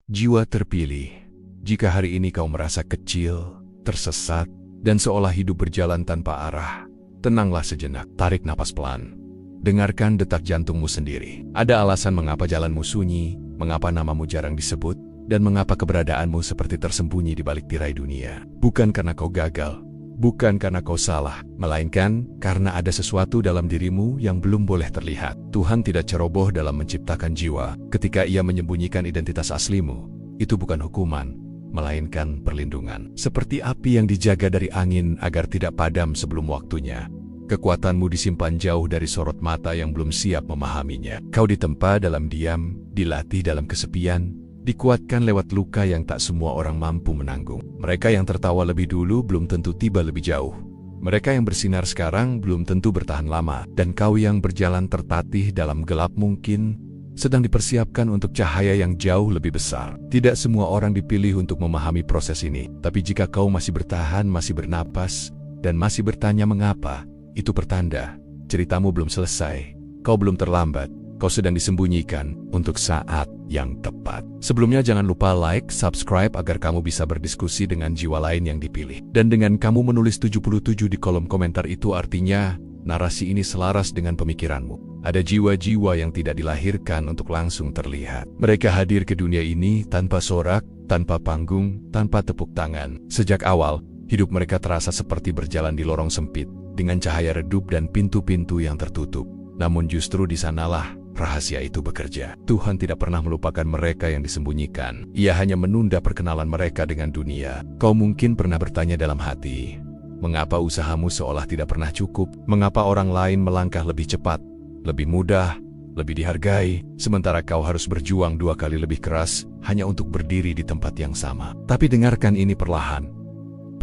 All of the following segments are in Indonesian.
Jiwa terpilih. Jika hari ini kau merasa kecil, tersesat, dan seolah hidup berjalan tanpa arah, tenanglah sejenak, tarik napas pelan. Dengarkan detak jantungmu sendiri. Ada alasan mengapa jalanmu sunyi, mengapa namamu jarang disebut, dan mengapa keberadaanmu seperti tersembunyi di balik tirai dunia. Bukan karena kau gagal, bukan karena kau salah, melainkan karena ada sesuatu dalam dirimu yang belum boleh terlihat. Tuhan tidak ceroboh dalam menciptakan jiwa. Ketika Ia menyembunyikan identitas aslimu, itu bukan hukuman, melainkan perlindungan. Seperti api yang dijaga dari angin agar tidak padam sebelum waktunya. Kekuatanmu disimpan jauh dari sorot mata yang belum siap memahaminya. Kau ditempa dalam diam, dilatih dalam kesepian, dikuatkan lewat luka yang tak semua orang mampu menanggung. Mereka yang tertawa lebih dulu belum tentu tiba lebih jauh. Mereka yang bersinar sekarang belum tentu bertahan lama. Dan kau yang berjalan tertatih dalam gelap mungkin sedang dipersiapkan untuk cahaya yang jauh lebih besar. Tidak semua orang dipilih untuk memahami proses ini. Tapi jika kau masih bertahan, masih bernapas, dan masih bertanya mengapa, itu pertanda ceritamu belum selesai. Kau belum terlambat. Kau sedang disembunyikan untuk saat yang tepat. Sebelumnya jangan lupa like, subscribe agar kamu bisa berdiskusi dengan jiwa lain yang dipilih. Dan dengan kamu menulis 77 di kolom komentar itu artinya narasi ini selaras dengan pemikiranmu. Ada jiwa-jiwa yang tidak dilahirkan untuk langsung terlihat. Mereka hadir ke dunia ini tanpa sorak, tanpa panggung, tanpa tepuk tangan. Sejak awal, hidup mereka terasa seperti berjalan di lorong sempit, dengan cahaya redup dan pintu-pintu yang tertutup. Namun justru di sanalah rahasia itu bekerja. Tuhan tidak pernah melupakan mereka yang disembunyikan. Ia hanya menunda perkenalan mereka dengan dunia. Kau mungkin pernah bertanya dalam hati, mengapa usahamu seolah tidak pernah cukup? Mengapa orang lain melangkah lebih cepat, lebih mudah, lebih dihargai, sementara kau harus berjuang 2 kali lebih keras hanya untuk berdiri di tempat yang sama? Tapi dengarkan ini perlahan.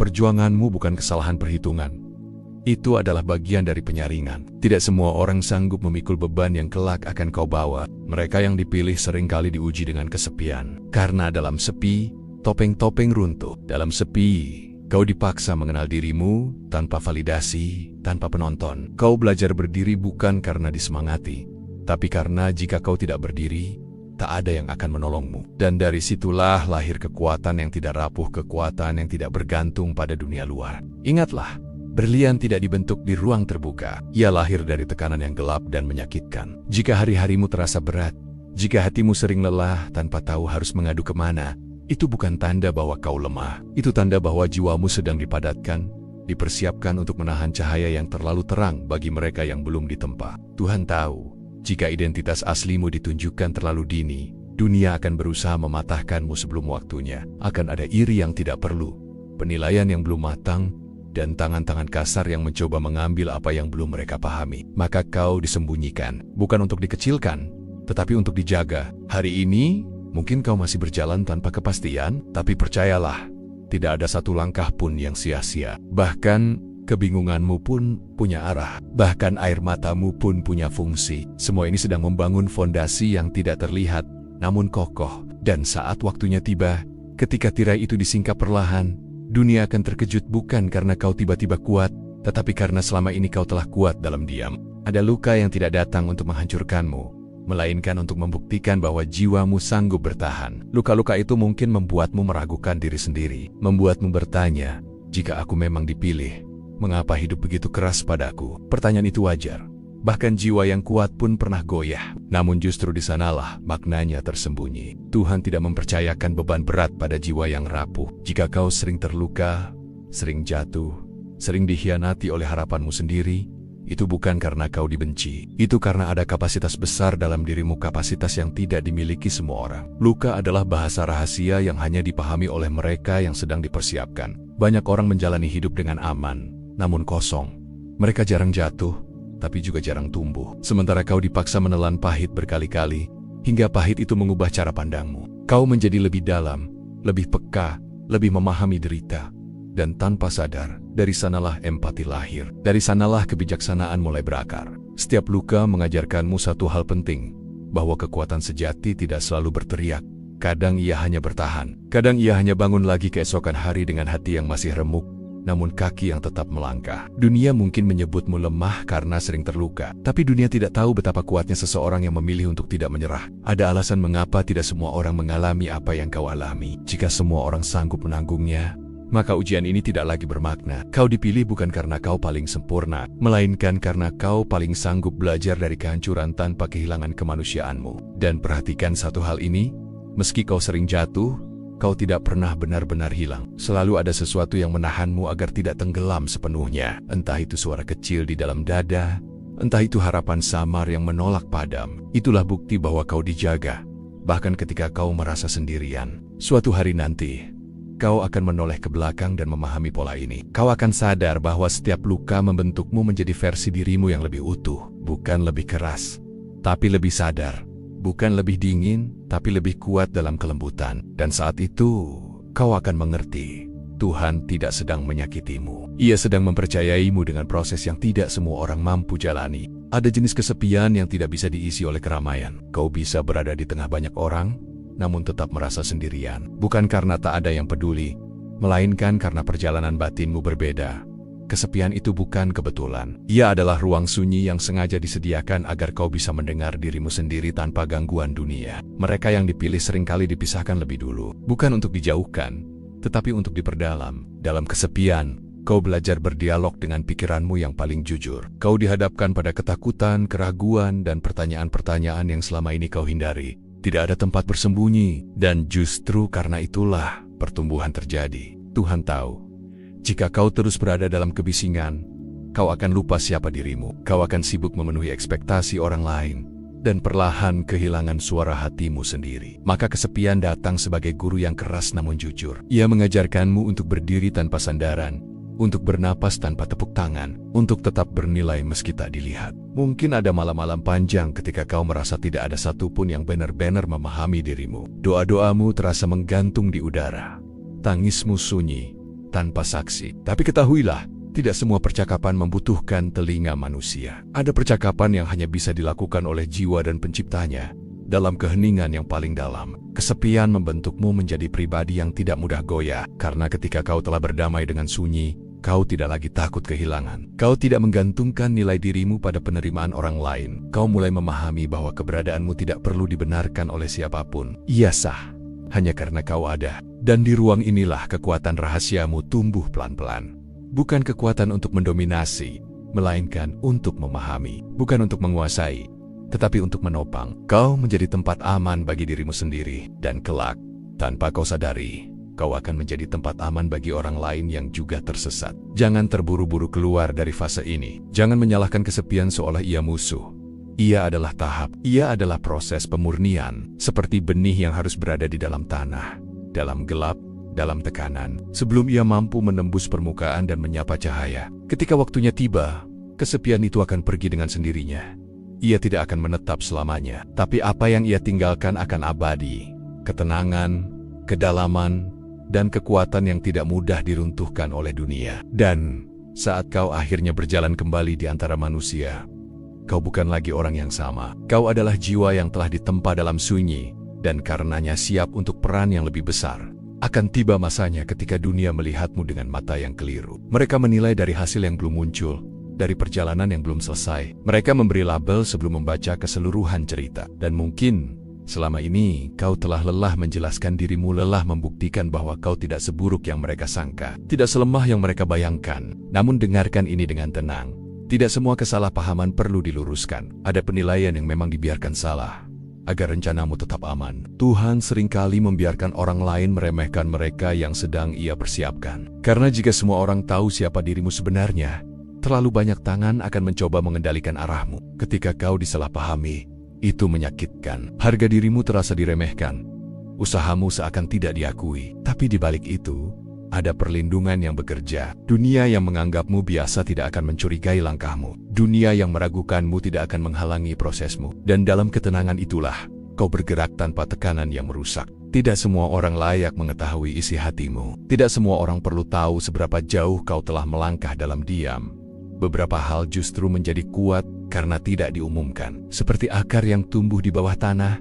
Perjuanganmu bukan kesalahan perhitungan. Itu adalah bagian dari penyaringan. Tidak semua orang sanggup memikul beban yang kelak akan kau bawa. Mereka yang dipilih seringkali diuji dengan kesepian. Karena dalam sepi, topeng-topeng runtuh. Dalam sepi, kau dipaksa mengenal dirimu tanpa validasi, tanpa penonton. Kau belajar berdiri bukan karena disemangati, tapi karena jika kau tidak berdiri, tak ada yang akan menolongmu. Dan dari situlah lahir kekuatan yang tidak rapuh, kekuatan yang tidak bergantung pada dunia luar. Ingatlah, berlian tidak dibentuk di ruang terbuka. Ia lahir dari tekanan yang gelap dan menyakitkan. Jika hari-harimu terasa berat, jika hatimu sering lelah tanpa tahu harus mengadu kemana, itu bukan tanda bahwa kau lemah. Itu tanda bahwa jiwamu sedang dipadatkan, dipersiapkan untuk menahan cahaya yang terlalu terang bagi mereka yang belum ditempa. Tuhan tahu, jika identitas aslimu ditunjukkan terlalu dini, dunia akan berusaha mematahkanmu sebelum waktunya. Akan ada iri yang tidak perlu, penilaian yang belum matang, dan tangan-tangan kasar yang mencoba mengambil apa yang belum mereka pahami. Maka kau disembunyikan, bukan untuk dikecilkan, tetapi untuk dijaga. Hari ini, mungkin kau masih berjalan tanpa kepastian, tapi percayalah, tidak ada satu langkah pun yang sia-sia. Bahkan, kebingunganmu pun punya arah. Bahkan air matamu pun punya fungsi. Semua ini sedang membangun fondasi yang tidak terlihat, namun kokoh. Dan saat waktunya tiba, ketika tirai itu disingkap perlahan, dunia akan terkejut bukan karena kau tiba-tiba kuat, tetapi karena selama ini kau telah kuat dalam diam. Ada luka yang tidak datang untuk menghancurkanmu, melainkan untuk membuktikan bahwa jiwamu sanggup bertahan. Luka-luka itu mungkin membuatmu meragukan diri sendiri, membuatmu bertanya, jika aku memang dipilih, mengapa hidup begitu keras padaku? Pertanyaan itu wajar. Bahkan jiwa yang kuat pun pernah goyah. Namun justru di sanalah maknanya tersembunyi. Tuhan tidak mempercayakan beban berat pada jiwa yang rapuh. Jika kau sering terluka, sering jatuh, sering dikhianati oleh harapanmu sendiri, itu bukan karena kau dibenci. Itu karena ada kapasitas besar dalam dirimu, kapasitas yang tidak dimiliki semua orang. Luka adalah bahasa rahasia yang hanya dipahami oleh mereka yang sedang dipersiapkan. Banyak orang menjalani hidup dengan aman, namun kosong. Mereka jarang jatuh, tapi juga jarang tumbuh. Sementara kau dipaksa menelan pahit berkali-kali, hingga pahit itu mengubah cara pandangmu. Kau menjadi lebih dalam, lebih peka, lebih memahami derita. Dan tanpa sadar, dari sanalah empati lahir. Dari sanalah kebijaksanaan mulai berakar. Setiap luka mengajarkanmu satu hal penting, bahwa kekuatan sejati tidak selalu berteriak. Kadang ia hanya bertahan. Kadang ia hanya bangun lagi keesokan hari dengan hati yang masih remuk, namun kaki yang tetap melangkah. Dunia mungkin menyebutmu lemah karena sering terluka, tapi dunia tidak tahu betapa kuatnya seseorang yang memilih untuk tidak menyerah. Ada alasan mengapa tidak semua orang mengalami apa yang kau alami. Jika semua orang sanggup menanggungnya, maka ujian ini tidak lagi bermakna. Kau dipilih bukan karena kau paling sempurna, melainkan karena kau paling sanggup belajar dari kehancuran tanpa kehilangan kemanusiaanmu. Dan perhatikan satu hal ini, meski kau sering jatuh, kau tidak pernah benar-benar hilang. Selalu ada sesuatu yang menahanmu agar tidak tenggelam sepenuhnya. Entah itu suara kecil di dalam dada, entah itu harapan samar yang menolak padam. Itulah bukti bahwa kau dijaga, bahkan ketika kau merasa sendirian. Suatu hari nanti, kau akan menoleh ke belakang dan memahami pola ini. Kau akan sadar bahwa setiap luka membentukmu menjadi versi dirimu yang lebih utuh. Bukan lebih keras, tapi lebih sadar. Bukan lebih dingin, tapi lebih kuat dalam kelembutan. Dan saat itu, kau akan mengerti, Tuhan tidak sedang menyakitimu. Ia sedang mempercayaimu dengan proses yang tidak semua orang mampu jalani. Ada jenis kesepian yang tidak bisa diisi oleh keramaian. Kau bisa berada di tengah banyak orang, namun tetap merasa sendirian. Bukan karena tak ada yang peduli, melainkan karena perjalanan batinmu berbeda. Kesepian itu bukan kebetulan. Ia adalah ruang sunyi yang sengaja disediakan agar kau bisa mendengar dirimu sendiri tanpa gangguan dunia. Mereka yang dipilih seringkali dipisahkan lebih dulu. Bukan untuk dijauhkan, tetapi untuk diperdalam. Dalam kesepian, kau belajar berdialog dengan pikiranmu yang paling jujur. Kau dihadapkan pada ketakutan, keraguan, dan pertanyaan-pertanyaan yang selama ini kau hindari. Tidak ada tempat bersembunyi, dan justru karena itulah pertumbuhan terjadi. Tuhan tahu, jika kau terus berada dalam kebisingan, kau akan lupa siapa dirimu. Kau akan sibuk memenuhi ekspektasi orang lain, dan perlahan kehilangan suara hatimu sendiri. Maka kesepian datang sebagai guru yang keras namun jujur. Ia mengajarkanmu untuk berdiri tanpa sandaran, untuk bernapas tanpa tepuk tangan, untuk tetap bernilai meski tak dilihat. Mungkin ada malam-malam panjang ketika kau merasa tidak ada satupun yang benar-benar memahami dirimu. Doa-doamu terasa menggantung di udara. Tangismu sunyi, tanpa saksi. Tapi ketahuilah, tidak semua percakapan membutuhkan telinga manusia. Ada percakapan yang hanya bisa dilakukan oleh jiwa dan penciptanya, dalam keheningan yang paling dalam. Kesepian membentukmu menjadi pribadi yang tidak mudah goyah, karena ketika kau telah berdamai dengan sunyi, kau tidak lagi takut kehilangan. Kau tidak menggantungkan nilai dirimu pada penerimaan orang lain. Kau mulai memahami bahwa keberadaanmu tidak perlu dibenarkan oleh siapapun. Ia sah hanya karena kau ada. Dan di ruang inilah kekuatan rahasiamu tumbuh pelan-pelan. Bukan kekuatan untuk mendominasi, melainkan untuk memahami. Bukan untuk menguasai, tetapi untuk menopang. Kau menjadi tempat aman bagi dirimu sendiri. Dan kelak, tanpa kau sadari, kau akan menjadi tempat aman bagi orang lain yang juga tersesat. Jangan terburu-buru keluar dari fase ini. Jangan menyalahkan kesepian seolah ia musuh. Ia adalah tahap. Ia adalah proses pemurnian. Seperti benih yang harus berada di dalam tanah, dalam gelap, dalam tekanan, sebelum ia mampu menembus permukaan dan menyapa cahaya. Ketika waktunya tiba, kesepian itu akan pergi dengan sendirinya. Ia tidak akan menetap selamanya, tapi apa yang ia tinggalkan akan abadi. Ketenangan, kedalaman, dan kekuatan yang tidak mudah diruntuhkan oleh dunia. Dan saat kau akhirnya berjalan kembali di antara manusia, kau bukan lagi orang yang sama. Kau adalah jiwa yang telah ditempa dalam sunyi, dan karenanya siap untuk peran yang lebih besar. Akan tiba masanya ketika dunia melihatmu dengan mata yang keliru. Mereka menilai dari hasil yang belum muncul, dari perjalanan yang belum selesai. Mereka memberi label sebelum membaca keseluruhan cerita. Dan mungkin selama ini kau telah lelah menjelaskan dirimu, lelah membuktikan bahwa kau tidak seburuk yang mereka sangka, tidak selemah yang mereka bayangkan. Namun dengarkan ini dengan tenang. Tidak semua kesalahpahaman perlu diluruskan. Ada penilaian yang memang dibiarkan salah, agar rencanamu tetap aman. Tuhan seringkali membiarkan orang lain meremehkan mereka yang sedang ia persiapkan. Karena jika semua orang tahu siapa dirimu sebenarnya, terlalu banyak tangan akan mencoba mengendalikan arahmu. Ketika kau disalahpahami, itu menyakitkan. Harga dirimu terasa diremehkan. Usahamu seakan tidak diakui. Tapi di balik itu, ada perlindungan yang bekerja. Dunia yang menganggapmu biasa tidak akan mencurigai langkahmu. Dunia yang meragukanmu tidak akan menghalangi prosesmu. Dan dalam ketenangan itulah, kau bergerak tanpa tekanan yang merusak. Tidak semua orang layak mengetahui isi hatimu. Tidak semua orang perlu tahu seberapa jauh kau telah melangkah dalam diam. Beberapa hal justru menjadi kuat karena tidak diumumkan. Seperti akar yang tumbuh di bawah tanah,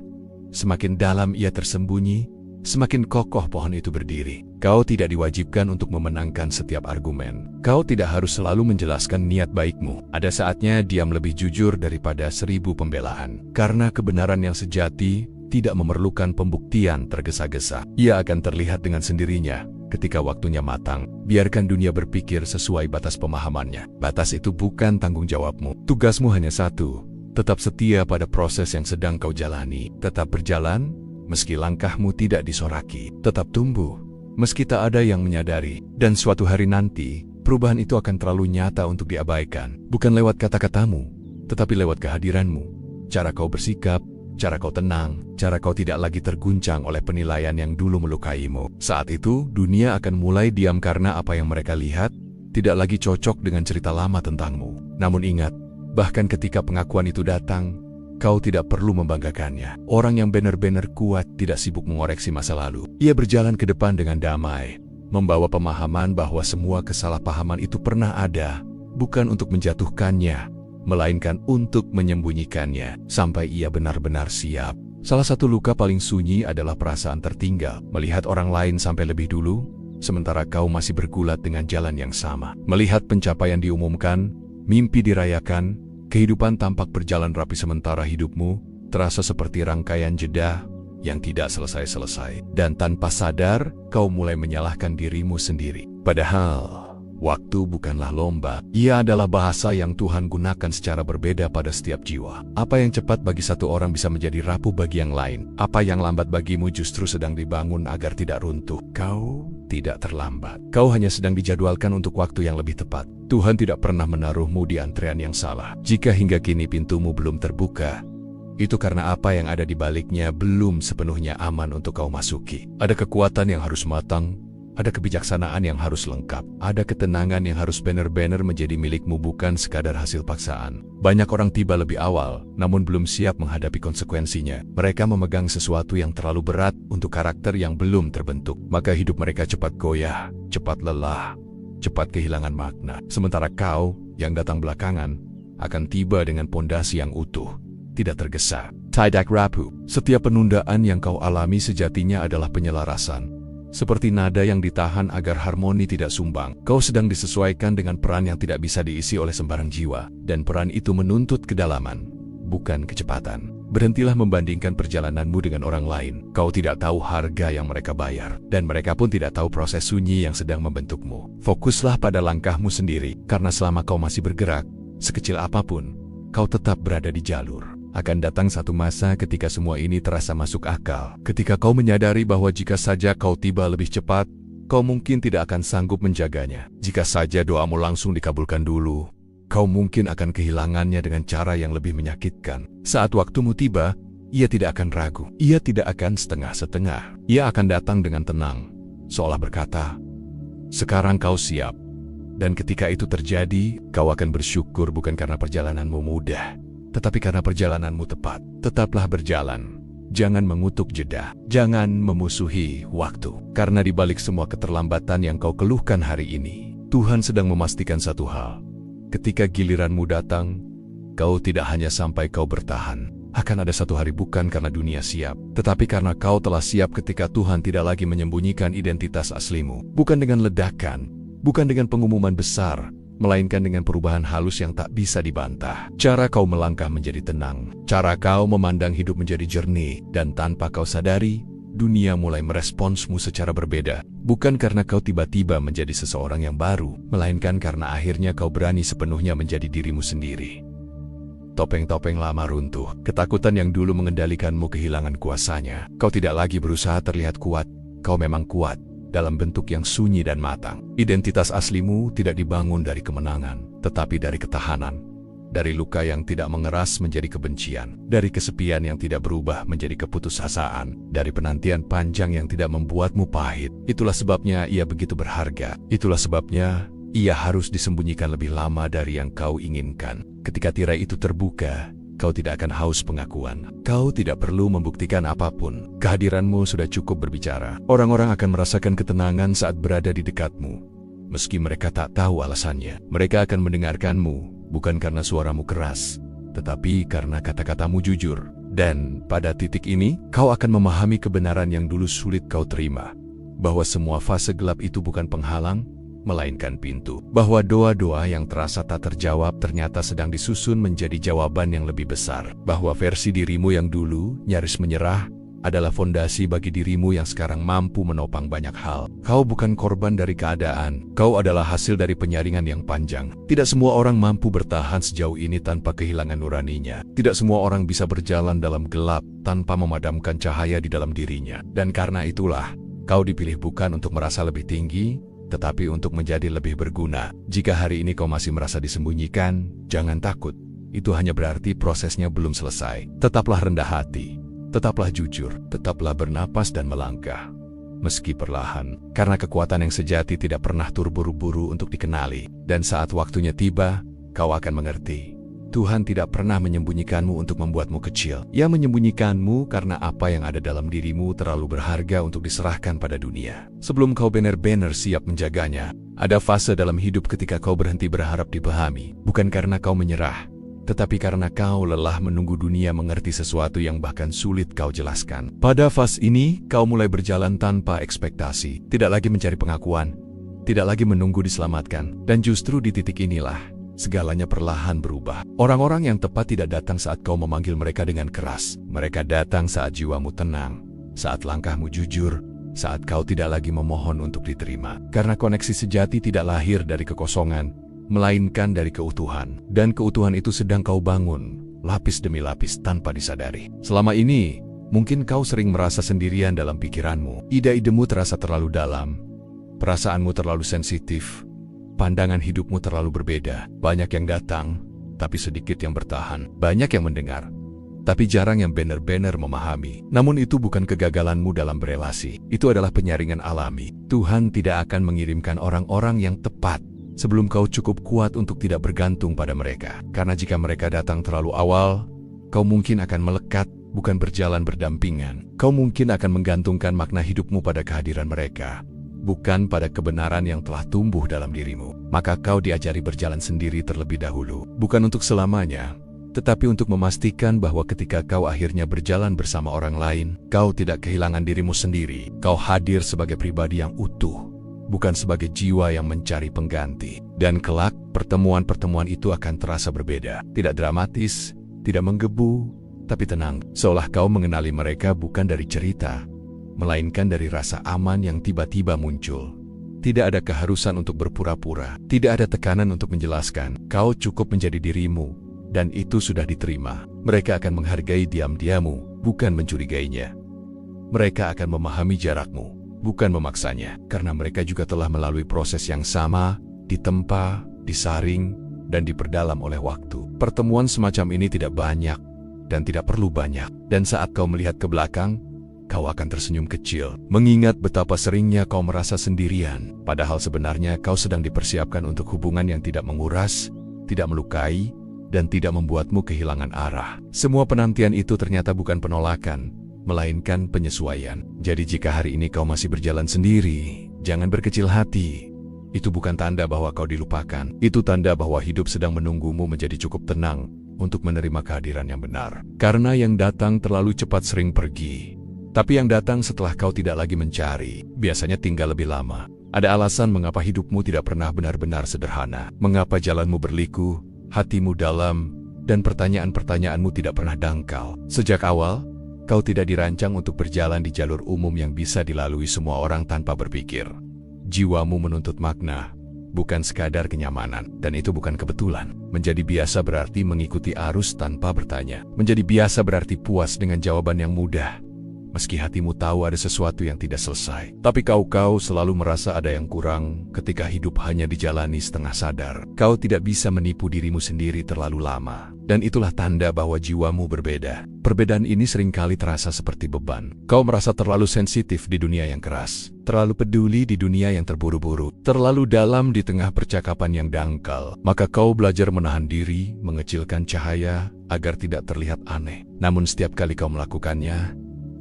semakin dalam ia tersembunyi, semakin kokoh pohon itu berdiri. Kau tidak diwajibkan untuk memenangkan setiap argumen. Kau tidak harus selalu menjelaskan niat baikmu. Ada saatnya diam lebih jujur daripada 1000 pembelaan. Karena kebenaran yang sejati tidak memerlukan pembuktian tergesa-gesa. Ia akan terlihat dengan sendirinya ketika waktunya matang. Biarkan dunia berpikir sesuai batas pemahamannya. Batas itu bukan tanggung jawabmu. Tugasmu hanya satu: tetap setia pada proses yang sedang kau jalani. Tetap berjalan meski langkahmu tidak disoraki. Tetap tumbuh meski tak ada yang menyadari. Dan suatu hari nanti, perubahan itu akan terlalu nyata untuk diabaikan. Bukan lewat kata-katamu, tetapi lewat kehadiranmu. Cara kau bersikap, cara kau tenang, cara kau tidak lagi terguncang oleh penilaian yang dulu melukaimu. Saat itu, dunia akan mulai diam karena apa yang mereka lihat tidak lagi cocok dengan cerita lama tentangmu. Namun ingat, bahkan ketika pengakuan itu datang, kau tidak perlu membanggakannya. Orang yang benar-benar kuat tidak sibuk mengoreksi masa lalu. Ia berjalan ke depan dengan damai, membawa pemahaman bahwa semua kesalahpahaman itu pernah ada, bukan untuk menjatuhkannya, melainkan untuk menyembunyikannya sampai ia benar-benar siap. Salah satu luka paling sunyi adalah perasaan tertinggal, melihat orang lain sampai lebih dulu, sementara kau masih bergulat dengan jalan yang sama. Melihat pencapaian diumumkan, mimpi dirayakan, kehidupan tampak berjalan rapi sementara hidupmu terasa seperti rangkaian jeda yang tidak selesai-selesai. Dan tanpa sadar, kau mulai menyalahkan dirimu sendiri. Padahal waktu bukanlah lomba. Ia adalah bahasa yang Tuhan gunakan secara berbeda pada setiap jiwa. Apa yang cepat bagi satu orang bisa menjadi rapuh bagi yang lain. Apa yang lambat bagimu justru sedang dibangun agar tidak runtuh. Kau tidak terlambat. Kau hanya sedang dijadwalkan untuk waktu yang lebih tepat. Tuhan tidak pernah menaruhmu di antrean yang salah. Jika hingga kini pintumu belum terbuka, itu karena apa yang ada di baliknya belum sepenuhnya aman untuk kau masuki. Ada kekuatan yang harus matang, ada kebijaksanaan yang harus lengkap, ada ketenangan yang harus benar-benar menjadi milikmu, bukan sekadar hasil paksaan. Banyak orang tiba lebih awal, namun belum siap menghadapi konsekuensinya. Mereka memegang sesuatu yang terlalu berat untuk karakter yang belum terbentuk. Maka hidup mereka cepat goyah, cepat lelah, cepat kehilangan makna. Sementara kau, yang datang belakangan, akan tiba dengan pondasi yang utuh, tidak tergesa. Tidak rapuh. Setiap penundaan yang kau alami sejatinya adalah penyelarasan. Seperti nada yang ditahan agar harmoni tidak sumbang. Kau sedang disesuaikan dengan peran yang tidak bisa diisi oleh sembarang jiwa. Dan peran itu menuntut kedalaman, bukan kecepatan. Berhentilah membandingkan perjalananmu dengan orang lain. Kau tidak tahu harga yang mereka bayar. Dan mereka pun tidak tahu proses sunyi yang sedang membentukmu. Fokuslah pada langkahmu sendiri. Karena selama kau masih bergerak, sekecil apapun, kau tetap berada di jalur. Akan datang satu masa ketika semua ini terasa masuk akal. Ketika kau menyadari bahwa jika saja kau tiba lebih cepat, kau mungkin tidak akan sanggup menjaganya. Jika saja doamu langsung dikabulkan dulu, kau mungkin akan kehilangannya dengan cara yang lebih menyakitkan. Saat waktumu tiba, ia tidak akan ragu. Ia tidak akan setengah-setengah. Ia akan datang dengan tenang, seolah berkata, "Sekarang kau siap." Dan ketika itu terjadi, kau akan bersyukur bukan karena perjalananmu mudah, tetapi karena perjalananmu tepat. Tetaplah berjalan. Jangan mengutuk jeda. Jangan memusuhi waktu. Karena di balik semua keterlambatan yang kau keluhkan hari ini, Tuhan sedang memastikan satu hal. Ketika giliranmu datang, kau tidak hanya sampai kau bertahan. Akan ada satu hari bukan karena dunia siap, tetapi karena kau telah siap ketika Tuhan tidak lagi menyembunyikan identitas aslimu. Bukan dengan ledakan, bukan dengan pengumuman besar, melainkan dengan perubahan halus yang tak bisa dibantah. Cara kau melangkah menjadi tenang, cara kau memandang hidup menjadi jernih, dan tanpa kau sadari, dunia mulai meresponsmu secara berbeda. Bukan karena kau tiba-tiba menjadi seseorang yang baru, melainkan karena akhirnya kau berani sepenuhnya menjadi dirimu sendiri. Topeng-topeng lama runtuh, ketakutan yang dulu mengendalikanmu kehilangan kuasanya. Kau tidak lagi berusaha terlihat kuat, kau memang kuat dalam bentuk yang sunyi dan matang. Identitas aslimu tidak dibangun dari kemenangan, tetapi dari ketahanan. Dari luka yang tidak mengeras menjadi kebencian. Dari kesepian yang tidak berubah menjadi keputusasaan. Dari penantian panjang yang tidak membuatmu pahit. Itulah sebabnya ia begitu berharga. Itulah sebabnya ia harus disembunyikan lebih lama dari yang kau inginkan. Ketika tirai itu terbuka, kau tidak akan haus pengakuan. Kau tidak perlu membuktikan apapun. Kehadiranmu sudah cukup berbicara. Orang-orang akan merasakan ketenangan saat berada di dekatmu. Meski mereka tak tahu alasannya. Mereka akan mendengarkanmu, bukan karena suaramu keras, tetapi karena kata-katamu jujur. Dan pada titik ini, kau akan memahami kebenaran yang dulu sulit kau terima. Bahwa semua fase gelap itu bukan penghalang, melainkan pintu. Bahwa doa-doa yang terasa tak terjawab ternyata sedang disusun menjadi jawaban yang lebih besar. Bahwa versi dirimu yang dulu nyaris menyerah adalah fondasi bagi dirimu yang sekarang mampu menopang banyak hal. Kau bukan korban dari keadaan, kau adalah hasil dari penyaringan yang panjang. Tidak semua orang mampu bertahan sejauh ini tanpa kehilangan nuraninya. Tidak semua orang bisa berjalan dalam gelap tanpa memadamkan cahaya di dalam dirinya. Dan karena itulah, kau dipilih bukan untuk merasa lebih tinggi, tetapi untuk menjadi lebih berguna. Jika hari ini kau masih merasa disembunyikan, jangan takut. Itu hanya berarti prosesnya belum selesai. Tetaplah rendah hati. Tetaplah jujur, tetaplah bernapas dan melangkah. Meski perlahan, karena kekuatan yang sejati tidak pernah terburu-buru untuk dikenali. Dan saat waktunya tiba, kau akan mengerti. Tuhan tidak pernah menyembunyikanmu untuk membuatmu kecil. Ia menyembunyikanmu karena apa yang ada dalam dirimu terlalu berharga untuk diserahkan pada dunia. Sebelum kau benar-benar siap menjaganya, ada fase dalam hidup ketika kau berhenti berharap dipahami. Bukan karena kau menyerah, tetapi karena kau lelah menunggu dunia mengerti sesuatu yang bahkan sulit kau jelaskan. Pada fase ini, kau mulai berjalan tanpa ekspektasi, tidak lagi mencari pengakuan, tidak lagi menunggu diselamatkan. Dan justru di titik inilah, segalanya perlahan berubah. Orang-orang yang tepat tidak datang saat kau memanggil mereka dengan keras. Mereka datang saat jiwamu tenang, saat langkahmu jujur, saat kau tidak lagi memohon untuk diterima. Karena koneksi sejati tidak lahir dari kekosongan, melainkan dari keutuhan. Dan keutuhan itu sedang kau bangun, lapis demi lapis tanpa disadari. Selama ini, mungkin kau sering merasa sendirian dalam pikiranmu. Ide-idemu terasa terlalu dalam, perasaanmu terlalu sensitif, pandangan hidupmu terlalu berbeda. Banyak yang datang, tapi sedikit yang bertahan. Banyak yang mendengar, tapi jarang yang benar-benar memahami. Namun itu bukan kegagalanmu dalam berelasi. Itu adalah penyaringan alami. Tuhan tidak akan mengirimkan orang-orang yang tepat sebelum kau cukup kuat untuk tidak bergantung pada mereka. Karena jika mereka datang terlalu awal, kau mungkin akan melekat, bukan berjalan berdampingan. Kau mungkin akan menggantungkan makna hidupmu pada kehadiran mereka, bukan pada kebenaran yang telah tumbuh dalam dirimu. Maka kau diajari berjalan sendiri terlebih dahulu. Bukan untuk selamanya, tetapi untuk memastikan bahwa ketika kau akhirnya berjalan bersama orang lain, kau tidak kehilangan dirimu sendiri. Kau hadir sebagai pribadi yang utuh, bukan sebagai jiwa yang mencari pengganti. Dan kelak, pertemuan-pertemuan itu akan terasa berbeda. Tidak dramatis, tidak menggebu, tapi tenang. Seolah kau mengenali mereka bukan dari cerita, melainkan dari rasa aman yang tiba-tiba muncul. Tidak ada keharusan untuk berpura-pura, tidak ada tekanan untuk menjelaskan. Kau cukup menjadi dirimu, dan itu sudah diterima. Mereka akan menghargai diam-diamu, bukan mencurigainya. Mereka akan memahami jarakmu, bukan memaksanya, karena mereka juga telah melalui proses yang sama, ditempa, disaring, dan diperdalam oleh waktu. Pertemuan semacam ini tidak banyak, dan tidak perlu banyak. Dan saat kau melihat ke belakang, kau akan tersenyum kecil, mengingat betapa seringnya kau merasa sendirian. Padahal sebenarnya kau sedang dipersiapkan untuk hubungan yang tidak menguras, tidak melukai, dan tidak membuatmu kehilangan arah. Semua penantian itu ternyata bukan penolakan, melainkan penyesuaian. Jadi jika hari ini kau masih berjalan sendiri, jangan berkecil hati. Itu bukan tanda bahwa kau dilupakan. Itu tanda bahwa hidup sedang menunggumu menjadi cukup tenang untuk menerima kehadiran yang benar. Karena yang datang terlalu cepat sering pergi. Tapi yang datang setelah kau tidak lagi mencari, biasanya tinggal lebih lama. Ada alasan mengapa hidupmu tidak pernah benar-benar sederhana. Mengapa jalanmu berliku, hatimu dalam, dan pertanyaan-pertanyaanmu tidak pernah dangkal. Sejak awal, kau tidak dirancang untuk berjalan di jalur umum yang bisa dilalui semua orang tanpa berpikir. Jiwamu menuntut makna, bukan sekadar kenyamanan. Dan itu bukan kebetulan. Menjadi biasa berarti mengikuti arus tanpa bertanya. Menjadi biasa berarti puas dengan jawaban yang mudah, meski hatimu tahu ada sesuatu yang tidak selesai. Tapi kau selalu merasa ada yang kurang ketika hidup hanya dijalani setengah sadar. Kau tidak bisa menipu dirimu sendiri terlalu lama. Dan itulah tanda bahwa jiwamu berbeda. Perbedaan ini seringkali terasa seperti beban. Kau merasa terlalu sensitif di dunia yang keras, terlalu peduli di dunia yang terburu-buru, terlalu dalam di tengah percakapan yang dangkal. Maka kau belajar menahan diri, mengecilkan cahaya, agar tidak terlihat aneh. Namun setiap kali kau melakukannya,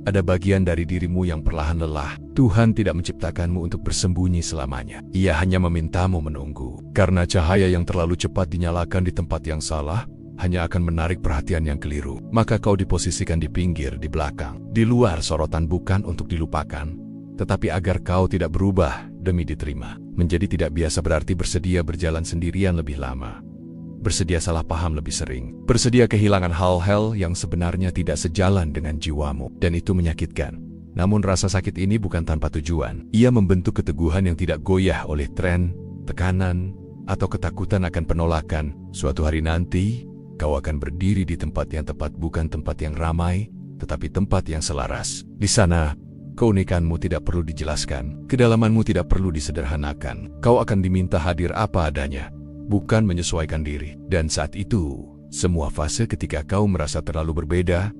ada bagian dari dirimu yang perlahan lelah. Tuhan tidak menciptakanmu untuk bersembunyi selamanya. Ia hanya memintamu menunggu. Karena cahaya yang terlalu cepat dinyalakan di tempat yang salah, hanya akan menarik perhatian yang keliru. Maka kau diposisikan di pinggir, di belakang, di luar sorotan, bukan untuk dilupakan, tetapi agar kau tidak berubah demi diterima. Menjadi tidak biasa berarti bersedia berjalan sendirian lebih lama, bersedia salah paham lebih sering, bersedia kehilangan hal-hal yang sebenarnya tidak sejalan dengan jiwamu, dan itu menyakitkan. Namun rasa sakit ini bukan tanpa tujuan. Ia membentuk keteguhan yang tidak goyah oleh tren, tekanan, atau ketakutan akan penolakan. Suatu hari nanti, kau akan berdiri di tempat yang tepat, bukan tempat yang ramai, tetapi tempat yang selaras. Di sana, keunikanmu tidak perlu dijelaskan, kedalamanmu tidak perlu disederhanakan. Kau akan diminta hadir apa adanya, bukan menyesuaikan diri. Dan saat itu, semua fase ketika kau merasa terlalu berbeda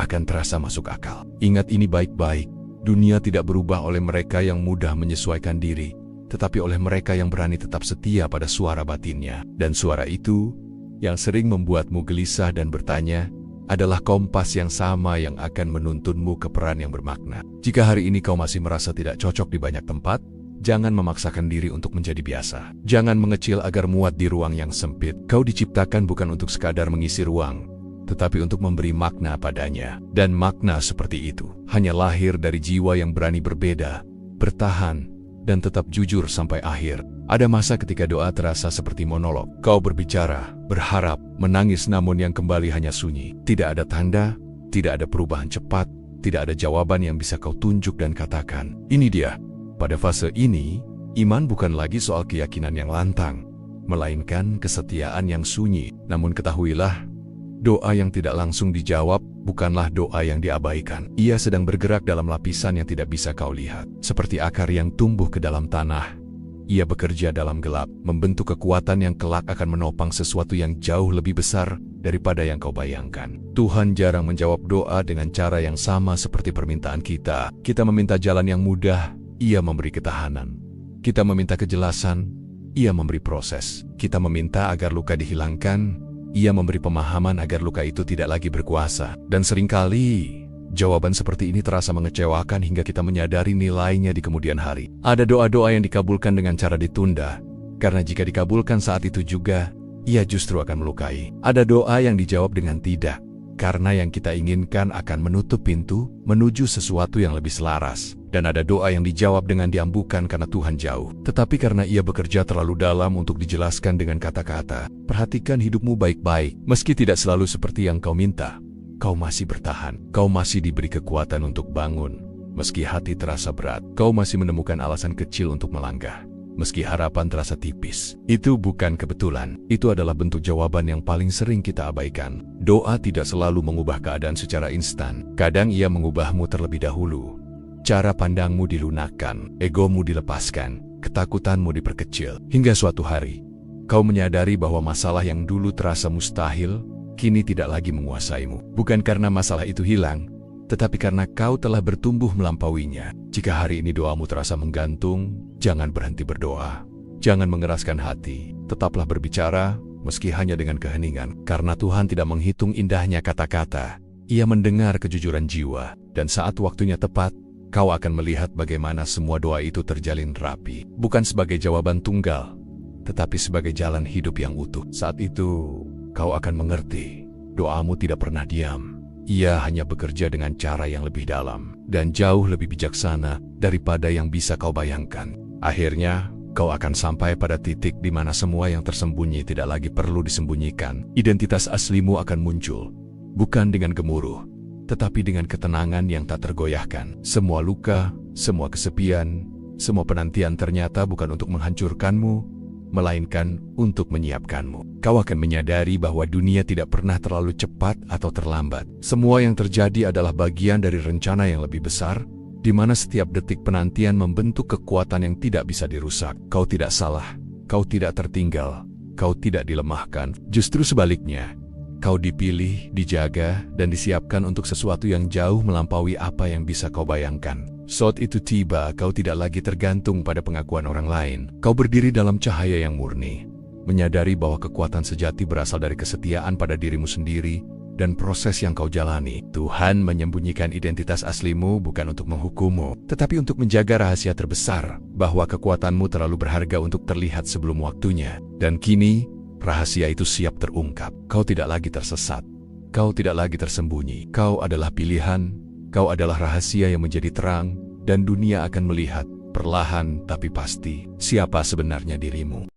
akan terasa masuk akal. Ingat ini baik-baik, dunia tidak berubah oleh mereka yang mudah menyesuaikan diri, tetapi oleh mereka yang berani tetap setia pada suara batinnya. Dan suara itu, yang sering membuatmu gelisah dan bertanya, adalah kompas yang sama yang akan menuntunmu ke peran yang bermakna. Jika hari ini kau masih merasa tidak cocok di banyak tempat, jangan memaksakan diri untuk menjadi biasa. Jangan mengecil agar muat di ruang yang sempit. Kau diciptakan bukan untuk sekadar mengisi ruang, tetapi untuk memberi makna padanya. Dan makna seperti itu hanya lahir dari jiwa yang berani berbeda, bertahan, dan tetap jujur sampai akhir. Ada masa ketika doa terasa seperti monolog. Kau berbicara, berharap, menangis, namun yang kembali hanya sunyi. Tidak ada tanda, tidak ada perubahan cepat, tidak ada jawaban yang bisa kau tunjuk dan katakan, "Ini dia." Pada fase ini, iman bukan lagi soal keyakinan yang lantang, melainkan kesetiaan yang sunyi. Namun ketahuilah, doa yang tidak langsung dijawab bukanlah doa yang diabaikan. Ia sedang bergerak dalam lapisan yang tidak bisa kau lihat. Seperti akar yang tumbuh ke dalam tanah, ia bekerja dalam gelap, membentuk kekuatan yang kelak akan menopang sesuatu yang jauh lebih besar daripada yang kau bayangkan. Tuhan jarang menjawab doa dengan cara yang sama seperti permintaan kita. Kita meminta jalan yang mudah, Ia memberi ketahanan. Kita meminta kejelasan, Ia memberi proses. Kita meminta agar luka dihilangkan, Ia memberi pemahaman agar luka itu tidak lagi berkuasa. Dan seringkali, jawaban seperti ini terasa mengecewakan hingga kita menyadari nilainya di kemudian hari. Ada doa-doa yang dikabulkan dengan cara ditunda, karena jika dikabulkan saat itu juga, ia justru akan melukai. Ada doa yang dijawab dengan tidak, karena yang kita inginkan akan menutup pintu menuju sesuatu yang lebih selaras. Dan ada doa yang dijawab dengan diambukan karena Tuhan jauh, tetapi karena Ia bekerja terlalu dalam untuk dijelaskan dengan kata-kata. Perhatikan hidupmu baik-baik. Meski tidak selalu seperti yang kau minta, kau masih bertahan. Kau masih diberi kekuatan untuk bangun. Meski hati terasa berat, kau masih menemukan alasan kecil untuk melangkah. Meski harapan terasa tipis, itu bukan kebetulan. Itu adalah bentuk jawaban yang paling sering kita abaikan. Doa tidak selalu mengubah keadaan secara instan. Kadang ia mengubahmu terlebih dahulu. Cara pandangmu dilunakkan, egomu dilepaskan, ketakutanmu diperkecil. Hingga suatu hari, kau menyadari bahwa masalah yang dulu terasa mustahil, kini tidak lagi menguasaimu. Bukan karena masalah itu hilang, tetapi karena kau telah bertumbuh melampauinya. Jika hari ini doamu terasa menggantung, jangan berhenti berdoa. Jangan mengeraskan hati, tetaplah berbicara, meski hanya dengan keheningan. Karena Tuhan tidak menghitung indahnya kata-kata, Ia mendengar kejujuran jiwa. Dan saat waktunya tepat, kau akan melihat bagaimana semua doa itu terjalin rapi. Bukan sebagai jawaban tunggal, tetapi sebagai jalan hidup yang utuh. Saat itu, kau akan mengerti, doamu tidak pernah diam. Ia hanya bekerja dengan cara yang lebih dalam dan jauh lebih bijaksana daripada yang bisa kau bayangkan. Akhirnya, kau akan sampai pada titik di mana semua yang tersembunyi tidak lagi perlu disembunyikan. Identitas aslimu akan muncul, bukan dengan gemuruh, tetapi dengan ketenangan yang tak tergoyahkan. Semua luka, semua kesepian, semua penantian ternyata bukan untuk menghancurkanmu, melainkan untuk menyiapkanmu. Kau akan menyadari bahwa dunia tidak pernah terlalu cepat atau terlambat. Semua yang terjadi adalah bagian dari rencana yang lebih besar, di mana setiap detik penantian membentuk kekuatan yang tidak bisa dirusak. Kau tidak salah, kau tidak tertinggal, kau tidak dilemahkan. Justru sebaliknya, kau dipilih, dijaga, dan disiapkan untuk sesuatu yang jauh melampaui apa yang bisa kau bayangkan. Saat itu tiba, kau tidak lagi tergantung pada pengakuan orang lain. Kau berdiri dalam cahaya yang murni, menyadari bahwa kekuatan sejati berasal dari kesetiaan pada dirimu sendiri dan proses yang kau jalani. Tuhan menyembunyikan identitas aslimu bukan untuk menghukummu, tetapi untuk menjaga rahasia terbesar, bahwa kekuatanmu terlalu berharga untuk terlihat sebelum waktunya. Dan kini, rahasia itu siap terungkap. Kau tidak lagi tersesat. Kau tidak lagi tersembunyi. Kau adalah pilihan. Kau adalah rahasia yang menjadi terang, dan dunia akan melihat, perlahan tapi pasti, siapa sebenarnya dirimu.